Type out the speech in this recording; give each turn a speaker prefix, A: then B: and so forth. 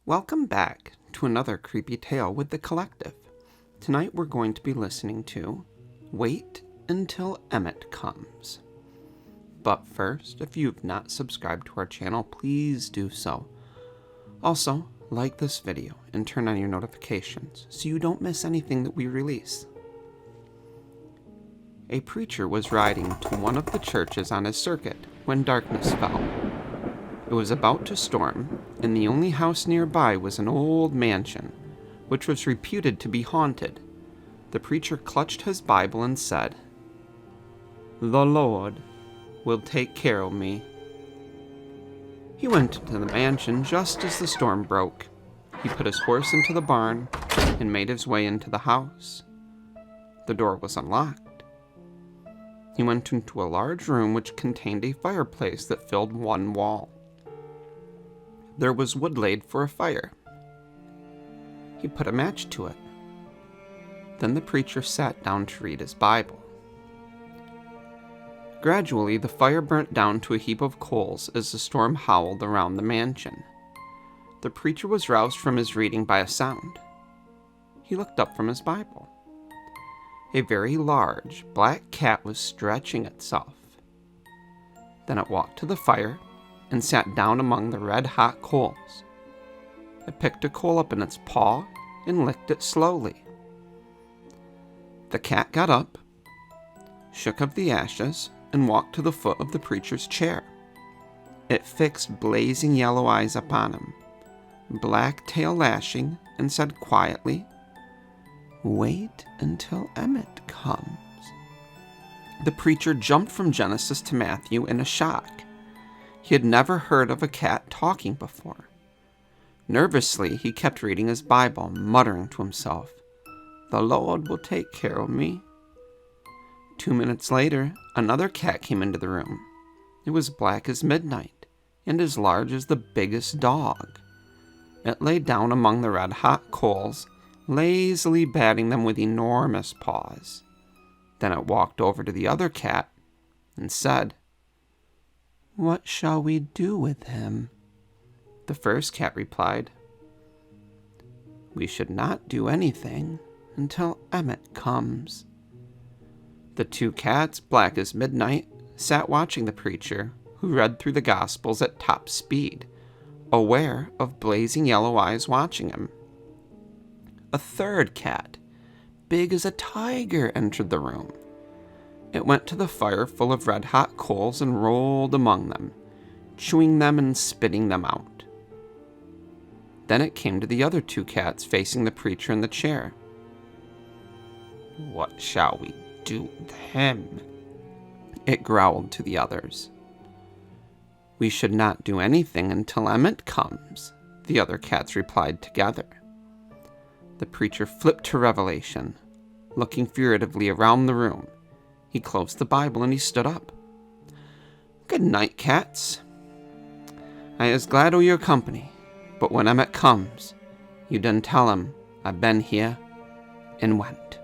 A: Welcome back to another creepy tale with the collective. Tonight we're going to be listening to Wait Until Emmett Comes. But first, if you've not subscribed to our channel, please do so. Also, like this video and turn on your notifications so you don't miss anything that we release. A preacher was riding to one of the churches on his circuit when darkness fell. It was about to storm, and the only house nearby was an old mansion, which was reputed to be haunted. The preacher clutched his Bible and said, "The Lord will take care of me." He went into the mansion just as the storm broke. He put his horse into the barn and made his way into the house. The door was unlocked. He went into a large room which contained a fireplace that filled one wall. There was wood laid for a fire. He put a match to it. Then the preacher sat down to read his Bible. Gradually, the fire burnt down to a heap of coals as the storm howled around the mansion. The preacher was roused from his reading by a sound. He looked up from his Bible. A very large black cat was stretching itself. Then it walked to the fire and sat down among the red-hot coals. It picked a coal up in its paw and licked it slowly. The cat got up, shook up the ashes, and walked to the foot of the preacher's chair. It fixed blazing yellow eyes upon him, black tail lashing, and said quietly, "Wait until Emmett comes." The preacher jumped from Genesis to Matthew in a shock. He had never heard of a cat talking before. Nervously, he kept reading his Bible, muttering to himself, "The Lord will take care of me." 2 minutes later, another cat came into the room. It was black as midnight and as large as the biggest dog. It lay down among the red-hot coals, lazily batting them with enormous paws. Then it walked over to the other cat and said, "What shall we do with him?" The first cat replied, "We should not do anything until Emmett comes." The two cats, black as midnight, sat watching the preacher, who read through the Gospels at top speed, aware of blazing yellow eyes watching him. A third cat, big as a tiger, entered the room. It went to the fire full of red-hot coals and rolled among them, chewing them and spitting them out. Then it came to the other two cats facing the preacher in the chair. "What shall we do with him?" it growled to the others. "We should not do anything until Emmett comes," the other cats replied together. The preacher flipped to Revelation. Looking furtively around the room, he closed the Bible and he stood up. "Good night, cats. I is glad o' your company, but when Emmett comes, you done tell him I've been here and went."